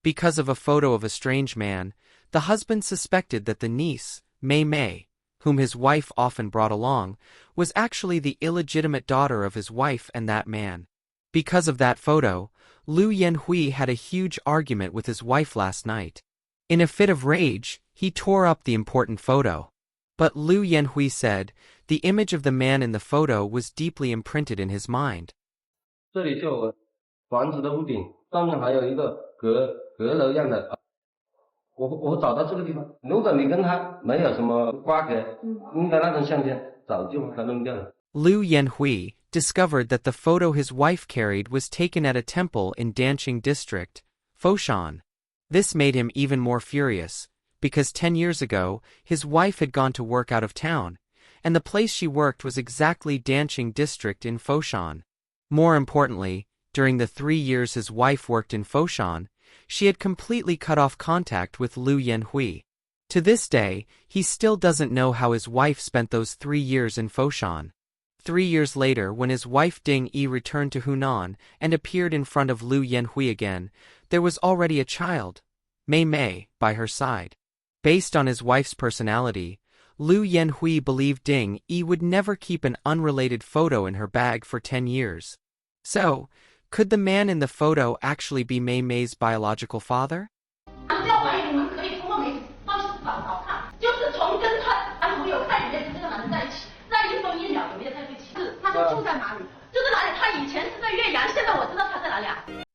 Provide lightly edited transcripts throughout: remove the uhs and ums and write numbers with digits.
Because of a photo of a strange man, the husband suspected that the niece, Mei Mei, whom his wife often brought along, was actually the illegitimate daughter of his wife and that man. Because of that photo, Lu Yan Hui had a huge argument with his wife last night. In a fit of rage, he tore up the important photo. But Lu Yan Hui said, the image of the man in the photo was deeply imprinted in his mind. 这里就有房子的屋顶，上面还有一个阁楼样的。我找到这个地方，如果你跟他没有什么瓜葛，应该那张相片早就把它扔掉了。 Lu Yan Hui discovered that the photo his wife carried was taken at a temple in Danqing district, Foshan. This made him even more furious, because 10 years ago, his wife had gone to work out of town, and the place she worked was exactly Danqing district in Foshan. More importantly, during the 3 years his wife worked in Foshan, she had completely cut off contact with Lu Yan Hui. To this day, he still doesn't know how his wife spent those 3 years in Foshan. 3 years later, when his wife Ding Yi returned to Hunan and appeared in front of Lu Yan Hui again, there was already a child, Mei Mei, by her side. Based on his wife's personality, Lu Yan Hui believed Ding Yi would never keep an unrelated photo in her bag for 10 years. So, could the man in the photo actually be Mei Mei's biological father?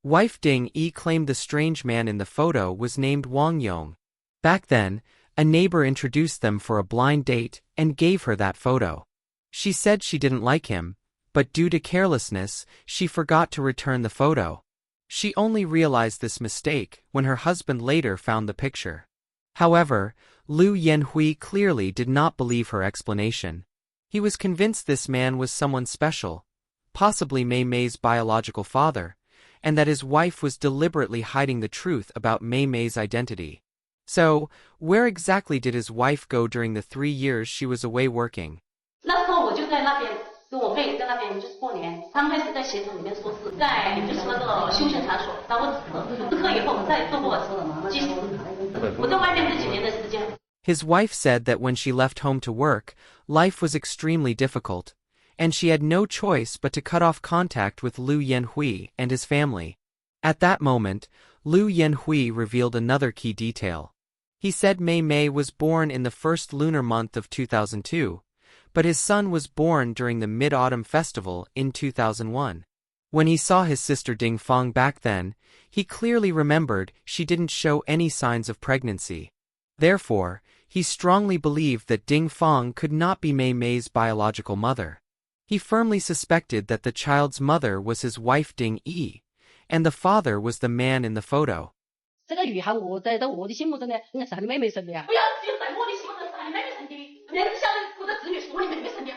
Wife Ding Yi claimed the strange man in the photo was named Wang Yong. Back then, a neighbor introduced them for a blind date and gave her that photo. She said she didn't like him, but due to carelessness, she forgot to return the photo. She only realized this mistake when her husband later found the picture. However, Lu Yan Hui clearly did not believe her explanation. He was convinced this man was someone special, possibly Mei Mei's biological father, and that his wife was deliberately hiding the truth about Mei Mei's identity. So, where exactly did his wife go during the 3 years she was away working? 那时候我就在那边，跟我妹在那边就是过年。刚开始在协同里面说是在就是那个休闲场所当过值课以后再做过技师。我在外面这几年的时间。 His wife said that when she left home to work, life was extremely difficult, and she had no choice but to cut off contact with Lu Yan Hui and his family. At that moment, Lu Yan Hui revealed another key detail. He said Mei Mei was born in the first lunar month of 2002, but his son was born during the Mid-Autumn Festival in 2001. When he saw his sister Ding Fang back then, he clearly remembered she didn't show any signs of pregnancy. Therefore, he strongly believed that Ding Fang could not be Mei Mei's biological mother. He firmly suspected that the child's mother was his wife Ding Yi, and the father was the man in the photo. 这个女孩，我在我的心目中呢，应该是俺的妹妹生的呀。不要只有在我的心目中是俺的妹妹生的，连晓得我的子女是我的妹妹生的，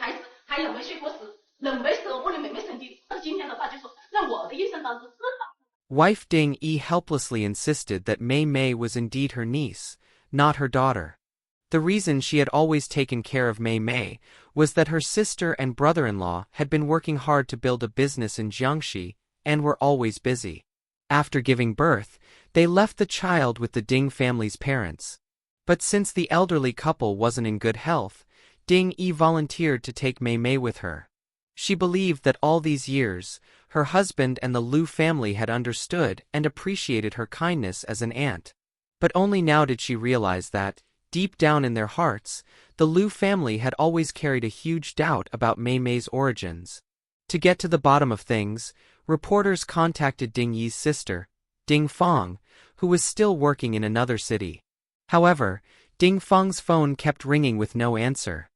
还认为说我是认为是我的妹妹生的。今天的话就说，在我的一生当中， Wife Ding Yi helplessly insisted that Mei Mei was indeed her niece, not her daughter. The reason she had always taken care of Mei Mei was that her sister and brother-in-law had been working hard to build a business in Jiangxi and were always busy. After giving birth, they left the child with the Ding family's parents. But since the elderly couple wasn't in good health, Ding Yi volunteered to take Mei Mei with her. She believed that all these years, her husband and the Lu family had understood and appreciated her kindness as an aunt. But only now did she realize that, deep down in their hearts, the Lu family had always carried a huge doubt about Mei Mei's origins. To get to the bottom of things, reporters contacted Ding Yi's sister, Ding Fang, who was still working in another city. However, Ding Fang's phone kept ringing with no answer.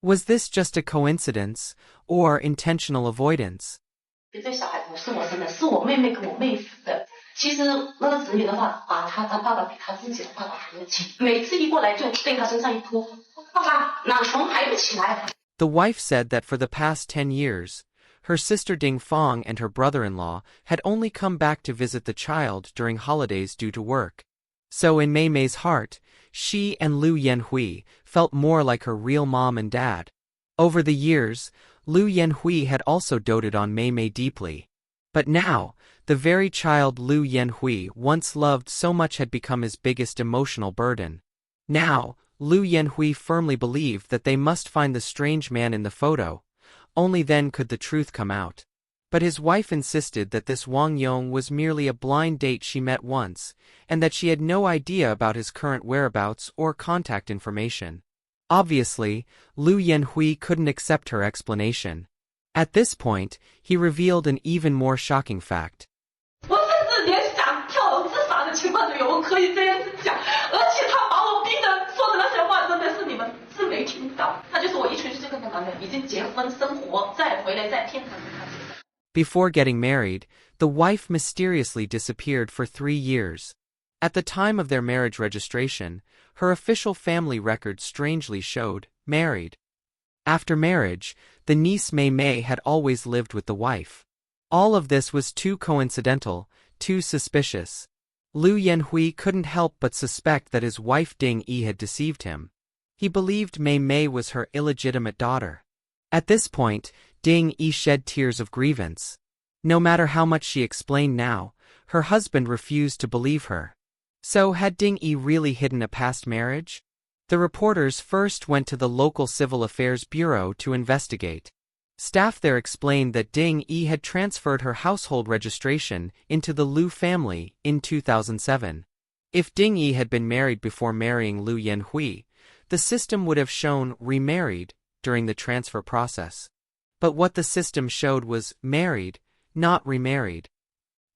Was this just a coincidence, or intentional avoidance? 这小孩不是我生的，是我妹妹跟我妹死的。其实那个子女的话，他爸爸比他自己的爸爸还要亲，每次一过来就对他身上一扑，爸爸哪从还不起来。 The wife said that for the past 10 years, her sister Ding Fang and her brother-in-law had only come back to visit the child during holidays due to work. So in Mei Mei's heart, she and Lu Yan Hui felt more like her real mom and dad. Over the years, Lu Yan Hui had also doted on Mei Mei deeply. But now, The very child Lu Yan Hui once loved so much had become his biggest emotional burden. Now, Lu Yan Hui firmly believed that they must find the strange man in the photo. Only then could the truth come out. But his wife insisted that this Wang Yong was merely a blind date she met once, and that she had no idea about his current whereabouts or contact information. Obviously, Lu Yan Hui couldn't accept her explanation. At this point, he revealed an even more shocking fact. Before getting married, the wife mysteriously disappeared for 3 years. At the time of their marriage registration, her official family record strangely showed married. After marriage, the niece Mei Mei had always lived with the wife. All of this was too coincidental, too suspicious. Lu Yan Hui couldn't help but suspect that his wife Ding Yi had deceived him. He believed Mei Mei was her illegitimate daughter. At this point, Ding Yi shed tears of grievance. No matter how much she explained now, her husband refused to believe her. So had Ding Yi really hidden a past marriage? The reporters first went to the local civil affairs bureau to investigate. Staff there explained that Ding Yi had transferred her household registration into the Lu family in 2007. If Ding Yi had been married before marrying Lu Yan Hui, the system would have shown remarried during the transfer process. But what the system showed was married, not remarried.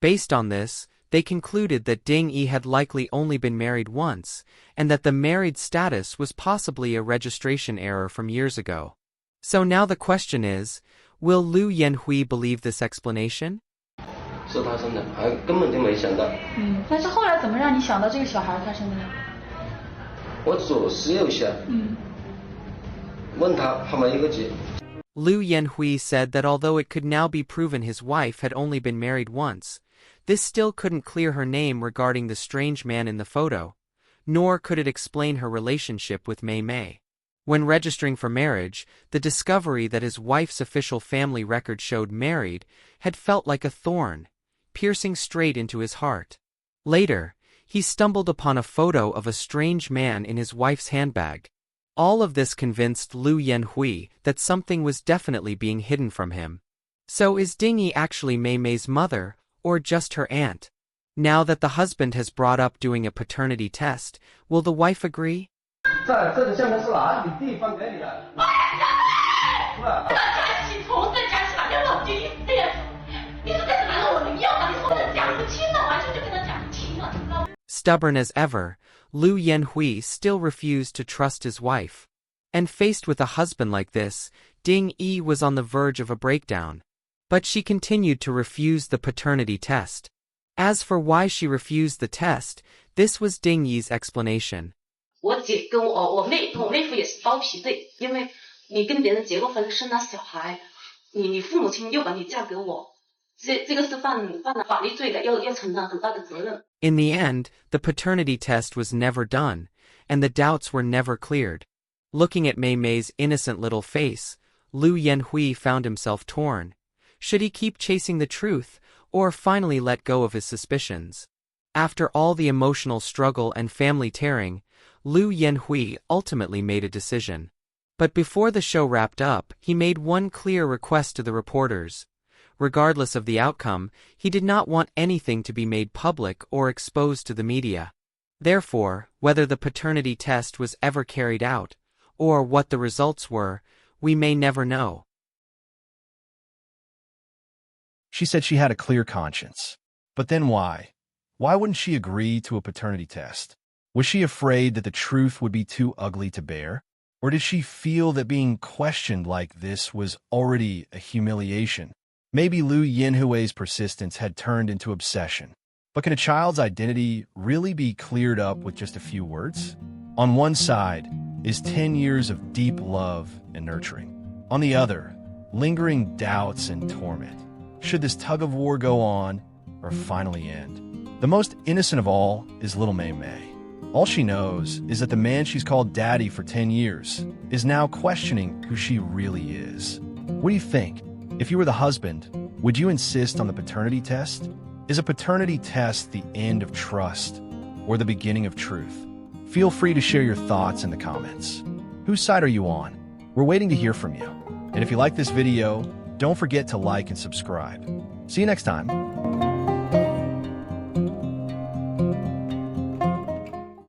Based on this, they concluded that Ding Yi had likely only been married once, and that the married status was possibly a registration error from years ago. So now the question is, will Lu Yan Hui believe this explanation? 是他生的，根本就没想到。但是后来怎么让你想到这个小孩他生的呢？我左思右想，问他还没有个结。Lu Yan Hui said that although it could now be proven his wife had only been married once, this still couldn't clear her name regarding the strange man in the photo, nor could it explain her relationship with Mei Mei. When registering for marriage, the discovery that his wife's official family record showed married had felt like a thorn, piercing straight into his heart. Later, he stumbled upon a photo of a strange man in his wife's handbag. All of this convinced Lu Yan Hui that something was definitely being hidden from him. So is Ding Yi actually Mei Mei's mother, or just her aunt? Now that the husband has brought up doing a paternity test, will the wife agree? 这个相片是哪里地方给你的？Stubborn as ever, Lu Yan Hui still refused to trust his wife. And faced with a husband like this, Ding Yi was on the verge of a breakdown. But she continued to refuse the paternity test. As for why she refused the test, this was Ding Yi's explanation. 我姐跟我妹夫也是包皮罪，因为你跟别人结过婚生了小孩，你父母亲又把你嫁给我，这个是犯了法律罪的，要承担很大的责任。 In the end, the paternity test was never done, and the doubts were never cleared. Looking at Mei Mei's innocent little face, Lu Yan Hui found himself torn. Should he keep chasing the truth, or finally let go of his suspicions? After all the emotional struggle and family tearing, Lu Yan Hui ultimately made a decision. But before the show wrapped up, he made one clear request to the reporters. Regardless of the outcome, he did not want anything to be made public or exposed to the media. Therefore, whether the paternity test was ever carried out, or what the results were, we may never know. She said she had a clear conscience. But then why? Why wouldn't she agree to a paternity test? Was she afraid that the truth would be too ugly to bear? Or did she feel that being questioned like this was already a humiliation? Maybe Lu Yan Hui's persistence had turned into obsession. But can a child's identity really be cleared up with just a few words? On one side is 10 years of deep love and nurturing. On the other, lingering doubts and torment. Should this tug-of-war go on or finally end? The most innocent of all is little Mei Mei. All she knows is that the man she's called daddy for 10 years is now questioning who she really is. What do you think? If you were the husband, would you insist on the paternity test? Is a paternity test the end of trust or the beginning of truth? Feel free to share your thoughts in the comments. Whose side are you on? We're waiting to hear from you. And if you like this video, don't forget to like and subscribe. See you next time.